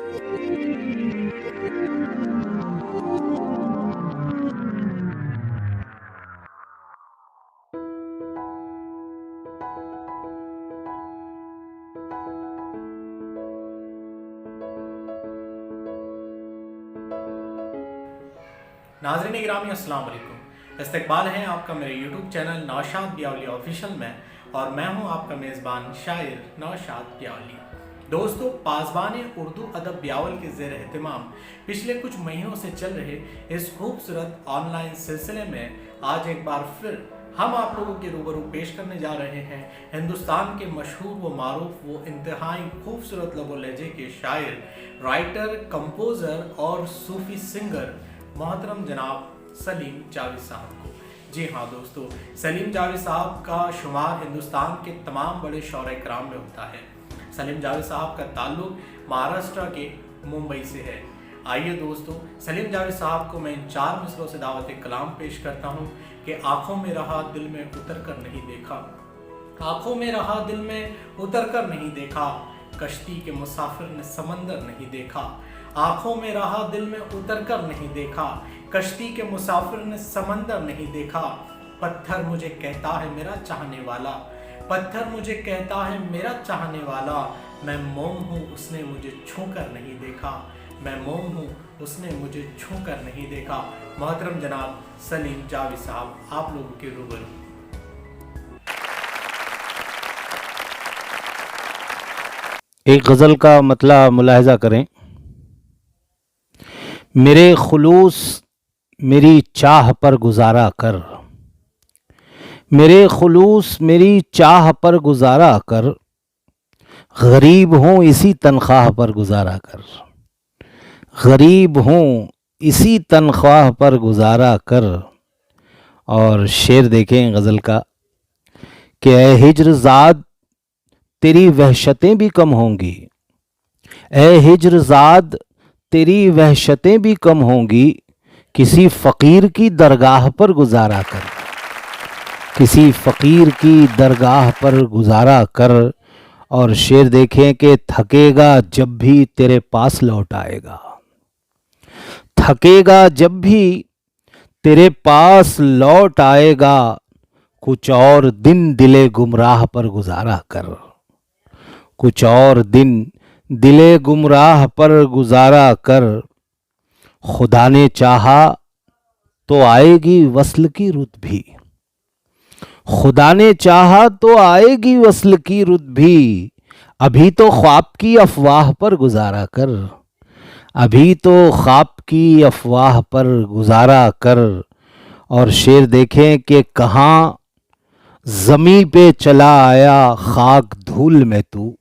नाज़रीन गिरामी अस्सलाम वालेकुम। इस्तकबाल है आपका मेरे यूट्यूब चैनल नौशाद बियावली ऑफिशियल में, और मैं हूं आपका मेज़बान शायर नौशाद बियावली। दोस्तों, पासबान उर्दू अदब बियावल के ज़ेर एहतमाम पिछले कुछ महीनों से चल रहे इस खूबसूरत ऑनलाइन सिलसिले में आज एक बार फिर हम आप लोगों के रूबरू पेश करने जा रहे हैं हिंदुस्तान के मशहूर व मारूफ वो इंतहाई खूबसूरत लबो लहजे के शायर, राइटर, कंपोज़र और सूफ़ी सिंगर मोहतरम जनाब सलीम जावेद साहब को। जी हाँ दोस्तों, सलीम जावेद साहब का शुमार हिंदुस्तान के तमाम बड़े शौरा कराम में होता है। सलीम जावेद साहब का ताल्लुक महाराष्ट्र के मुंबई से है। आइए दोस्तों, सलीम जावेद साहब को मैं इन 4 मिसरों से दावत कलाम पेश करता हूँ कि आँखों में रहा दिल में उतर कर नहीं देखा, आँखों में रहा दिल में उतर कर नहीं देखा, कश्ती के मुसाफिर ने समंदर नहीं देखा, आँखों में रहा दिल में उतर कर नहीं देखा, कश्ती के मुसाफिर ने समंदर नहीं देखा। पत्थर मुझे कहता है मेरा चाहने वाला, पत्थर मुझे कहता है मेरा चाहने वाला, मैं मोम हूँ उसने मुझे छू कर नहीं देखा, मैं मोम हूँ उसने मुझे छू कर नहीं देखा। मोहतरम जनाब सलीम जावेद साहब आप लोगों के रूबरू। एक गज़ल का मतला मुलाहिज़ा करें। मेरे खुलूस मेरी चाह पर गुजारा कर, मेरे खुलूस मेरी चाह पर गुजारा कर, गरीब हूँ इसी तनख्वाह पर गुजारा कर, गरीब हूँ इसी तनख्वाह पर गुजारा कर। और शेर देखें गज़ल का कि ए हिज्र ज़ाद तेरी वहशतें भी कम होंगी, ए हिज्र ज़ाद तेरी वहशतें भी कम होंगी, किसी फ़कीर की दरगाह पर गुजारा कर, किसी फ़कीर की दरगाह पर गुजारा कर। और शेर देखें कि थकेगा जब भी तेरे पास लौट आएगा, थकेगा जब भी तेरे पास लौट आएगा, कुछ और दिन दिले गुमराह पर गुजारा कर, कुछ और दिन दिले गुमराह पर गुजारा कर। खुदा ने चाहा तो आएगी वस्ल की रुत भी, खुदा ने चाहा तो आएगी वस्ल की रुत भी, अभी तो ख्वाब की अफवाह पर गुजारा कर, अभी तो ख्वाब की अफवाह पर गुजारा कर। और शेर देखें कि कहाँ ज़मीं पे चला आया खाक धूल में तू,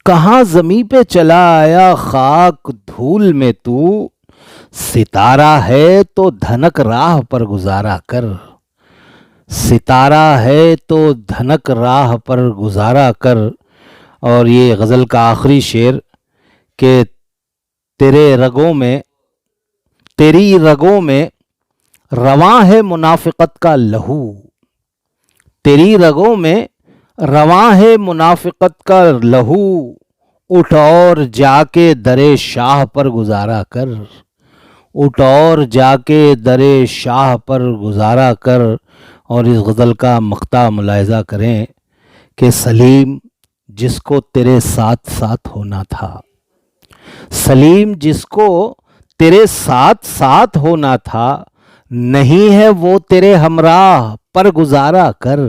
कहाँ ज़मीं पे चला आया खाक धूल में तू, सितारा है तो धनक राह पर गुजारा कर, सितारा है तो धनक राह पर गुजारा कर। और ये गज़ल का आखिरी शेर कि तेरे रगों में, तेरी रगों में रवां है मुनाफिकत का लहू, तेरी रगों में रवां है मुनाफिकत का लहू, उठ और जाके दरे शाह पर गुजारा कर, उठ और जाके दरे शाह पर गुजारा कर। और इस गज़ल का मक़ता मुलाहिज़ा करें कि सलीम जिसको तेरे साथ साथ होना था, सलीम जिसको तेरे साथ साथ होना था, नहीं है वो तेरे हमराह पर गुजारा कर,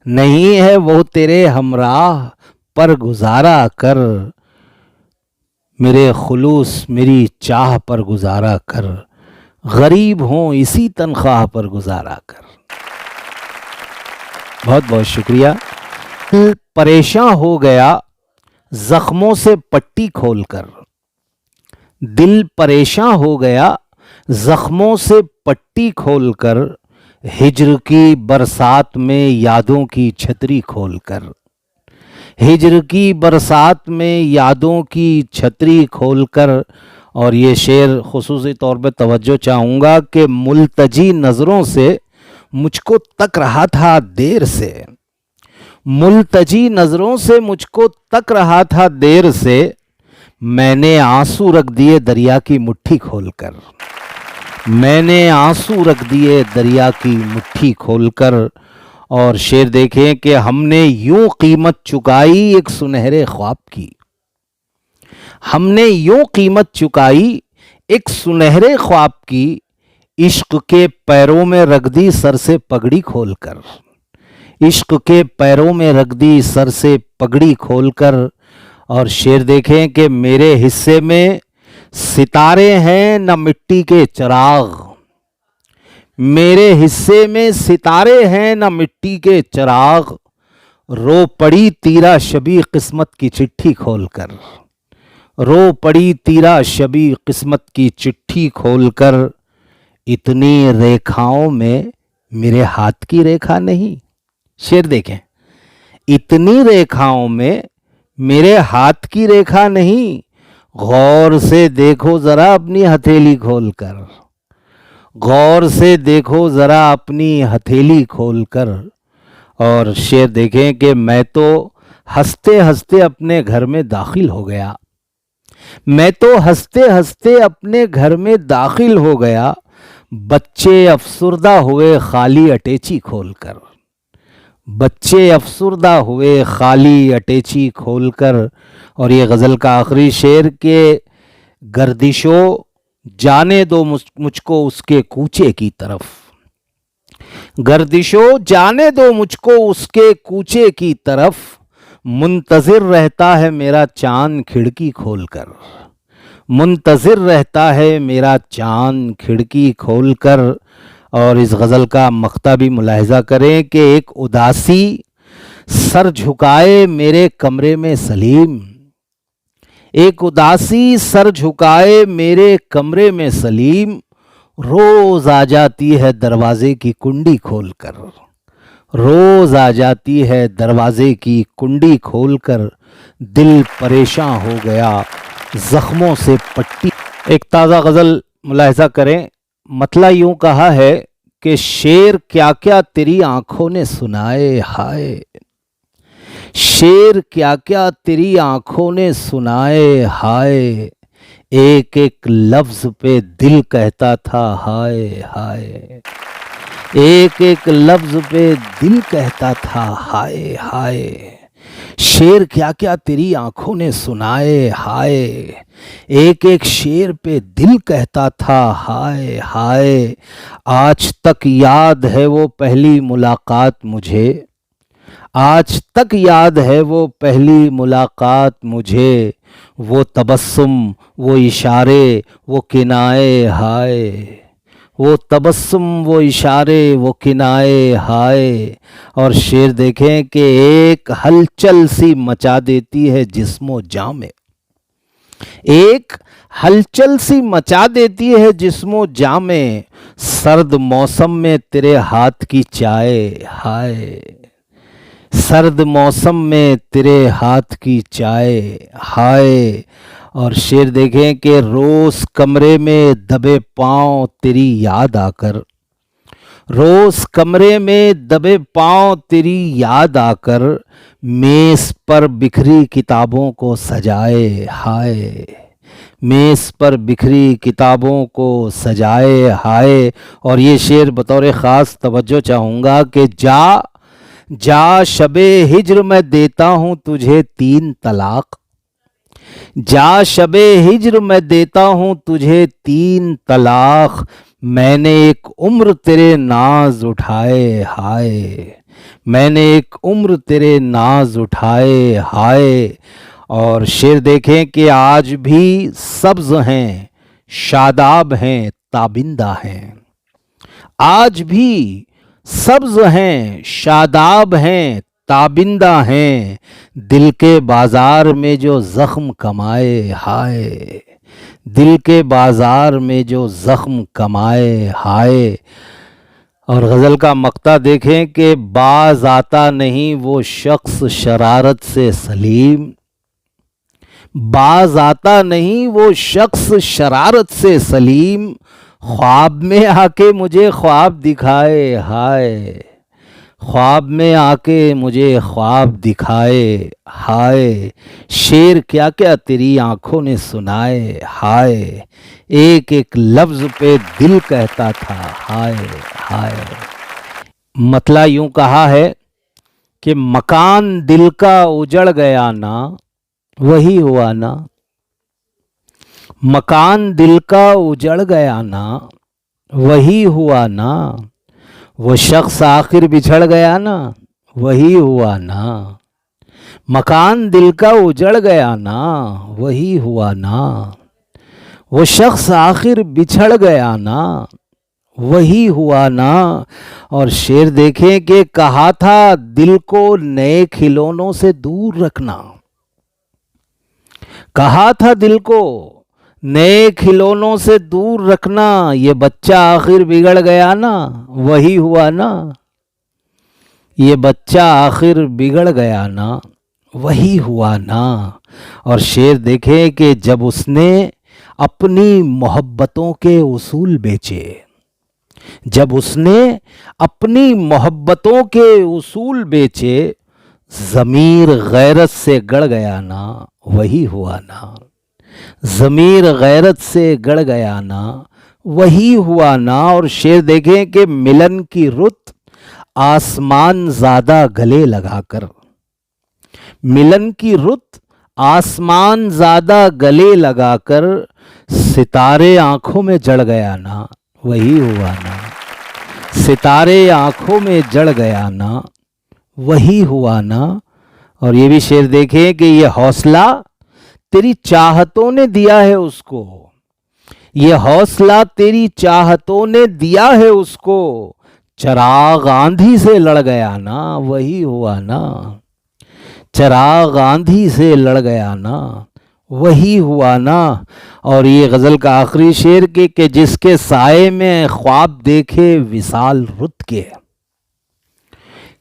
नहीं है वो तेरे हमराह पर गुजारा कर, मेरे खुलूस मेरी चाह पर गुजारा कर, गरीब हों इसी तनख्वाह पर गुजारा कर। बहुत बहुत शुक्रिया। परेशान हो गया जख्मों से पट्टी खोलकर, दिल परेशान हो गया जख्मों से पट्टी खोलकर, हिज्र की बरसात में यादों की छतरी खोलकर, हिज्र की बरसात में यादों की छतरी खोलकर। और ये शेर खुसूसी तौर पे तवज्जो चाहूँगा कि मुल्तजी नज़रों से मुझको तक रहा था देर से, मुल्तजी नज़रों से मुझको तक रहा था देर से, میں نے آنسو رکھ دیے دریا کی مٹھی کھول کر، میں نے آنسو رکھ دیے دریا کی مٹھی کھول کر۔ اور شعر دیکھیں کہ ہم نے یوں قیمت چکائی ایک سنہرے خواب کی، ہم نے یوں قیمت چکائی ایک سنہرے خواب کی، عشق کے پیروں میں رکھ دی سر سے پگڑی کھول کر، عشق کے پیروں میں رکھ دی سر سے پگڑی کھول کر۔ اور شعر دیکھیں کہ میرے حصے میں ستارے ہیں نہ مٹی کے چراغ، میرے حصے میں ستارے ہیں نہ مٹی کے چراغ، رو پڑی تیرا شبی قسمت کی چٹھی کھول کر، رو پڑی تیرا شبی قسمت کی چٹھی کھول کر۔ اتنی ریکھاؤں میں میرے ہاتھ کی ریکھا نہیں، شعر دیکھیں، اتنی ریکھاؤں میں میرے ہاتھ کی ریکھا نہیں، غور سے دیکھو ذرا اپنی ہتھیلی کھول کر، غور سے دیکھو ذرا اپنی ہتھیلی کھول کر۔ اور شعر دیکھیں کہ میں تو ہنستے ہنستے اپنے گھر میں داخل ہو گیا، میں تو ہنستے ہنستے اپنے گھر میں داخل ہو گیا، بچے افسردہ ہوئے خالی اٹیچی کھول کر، بچے افسردہ ہوئے خالی اٹیچی کھول کر۔ اور یہ غزل کا آخری شعر کہ گردشو جانے دو مجھ کو اس کے کوچے کی طرف، گردشو جانے دو مجھ کو اس کے کوچے کی طرف، منتظر رہتا ہے میرا چاند کھڑکی کھول کر، منتظر رہتا ہے میرا چاند کھڑکی کھول کر۔ اور اس غزل کا مقطع بھی ملاحظہ کریں کہ ایک اداسی سر جھکائے میرے کمرے میں سلیم، ایک اداسی سر جھکائے میرے کمرے میں سلیم، روز آ جاتی ہے دروازے کی کنڈی کھول کر، روز آ جاتی ہے دروازے کی کنڈی کھول کر، دل پریشاں ہو گیا زخموں سے پٹی۔ ایک تازہ غزل ملاحظہ کریں، مطلع یوں کہا ہے کہ شعر کیا کیا تیری آنکھوں نے سنائے ہائے، شعر کیا کیا تیری آنکھوں نے سنائے ہائے، ایک ایک لفظ پہ دل کہتا تھا ہائے ہائے، ایک ایک لفظ پہ دل کہتا تھا ہائے ہائے، شعر کیا کیا تیری آنکھوں نے سنائے ہائے، ایک ایک شعر پہ دل کہتا تھا ہائے ہائے، آج تک یاد ہے وہ پہلی ملاقات مجھے، آج تک یاد ہے وہ پہلی ملاقات مجھے، وہ تبسم وہ اشارے وہ کنائے ہائے، وہ تبسم وہ اشارے وہ کنائے ہائے۔ اور شعر دیکھیں کہ ایک ہلچل سی مچا دیتی ہے جسم و جاں میں، ایک ہلچل سی مچا دیتی ہے جسم و جاں میں، سرد موسم میں تیرے ہاتھ کی چائے ہائے، سرد موسم میں تیرے ہاتھ کی چائے ہائے۔ اور شعر دیکھیں کہ روز کمرے میں دبے پاؤں تیری یاد آ کر، روز کمرے میں دبے پاؤں تیری یاد آ کر، میز پر بکھری کتابوں کو سجائے ہائے، میز پر بکھری کتابوں کو سجائے ہائے۔ اور یہ شعر بطور خاص توجہ چاہوں گا کہ جا شب ہجر میں دیتا ہوں تجھے 3 طلاق، جا شب ہجر میں دیتا ہوں تجھے 3 طلاق، میں نے ایک عمر تیرے ناز اٹھائے ہائے، میں نے ایک عمر تیرے ناز اٹھائے ہائے۔ اور شعر دیکھیں کہ آج بھی سبز ہیں شاداب ہیں تابندہ ہیں، آج بھی سبز ہیں شاداب ہیں تابندہ ہیں، دل کے بازار میں جو زخم کمائے ہائے، دل کے بازار میں جو زخم کمائے ہائے۔ اور غزل کا مقطع دیکھیں کہ باز آتا نہیں وہ شخص شرارت سے سلیم، باز آتا نہیں وہ شخص شرارت سے سلیم، خواب میں آ کے مجھے خواب دکھائے ہائے، ख्वाब में आके मुझे ख्वाब दिखाए, हाय शेर क्या क्या तेरी आंखों ने सुनाए, हाय एक एक लफ्ज पे दिल कहता था हाय हाय। मतला यूं कहा है कि मकान दिल का उजड़ गया ना, वही हुआ ना। मकान दिल का उजड़ गया ना, वही हुआ ना। वो शख्स आखिर बिछड़ गया ना, वही हुआ ना। मकान दिल का उजड़ गया ना, वही हुआ ना। वो शख्स आखिर बिछड़ गया ना, वही हुआ ना। और शेर देखें कि कहा था दिल को नए खिलौनों से दूर रखना, कहा था दिल को नए खिलौनों से दूर रखना। ये बच्चा आखिर बिगड़ गया ना, वही हुआ ना। ये बच्चा आखिर बिगड़ गया ना, वही हुआ ना। और शेर देखे कि जब उसने अपनी मोहब्बतों के उसूल बेचे, जब उसने अपनी मोहब्बतों के उसूल बेचे, ज़मीर गैरत से गड़ गया ना, वही हुआ ना। ज़मीर गैरत से गड़ गया ना, वही हुआ ना। और शेर देखें कि मिलन की रुत आसमान ज़्यादा गले लगाकर, मिलन की रुत आसमान ज़्यादा गले लगाकर, सितारे आंखों में जड़ गया ना, वही हुआ ना। सितारे आंखों में जड़ गया ना, वही हुआ ना। और ये भी शेर देखें कि ये हौसला तेरी चाहतों ने दिया है उसको, ये हौसला तेरी चाहतों ने दिया है उसको। चिराग आंधी से लड़ गया ना, वही हुआ ना। चिराग आंधी से लड़ गया ना, वही हुआ ना। और ये गज़ल का आखिरी शेर कि जिसके साए में ख्वाब देखे विशाल रुत के,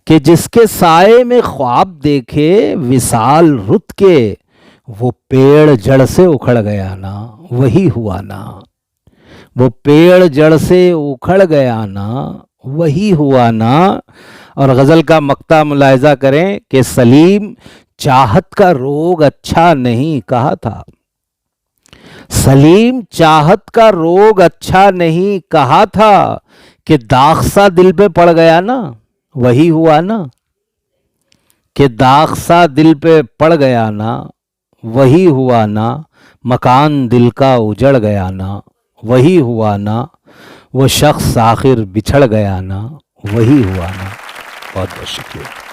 कि जिसके साए में ख्वाब देखे विशाल रुत के, वो पेड़ जड़ से उखड़ गया ना, वही हुआ ना। वो पेड़ जड़ से उखड़ गया ना, वही हुआ ना। और गज़ल का मक्ता मुलाहिजा करें कि सलीम चाहत का रोग अच्छा नहीं कहा था, सलीम चाहत का रोग अच्छा नहीं कहा था। कि दाग सा दिल पे पड़ गया ना, वही हुआ ना। कि दाग सा दिल पे पड़ गया ना, वही हुआ ना। मकान दिल का उजड़ गया ना, वही हुआ ना। वो शख्स आखिर बिछड़ गया ना, वही हुआ ना। बहुत बहुत शुक्रिया।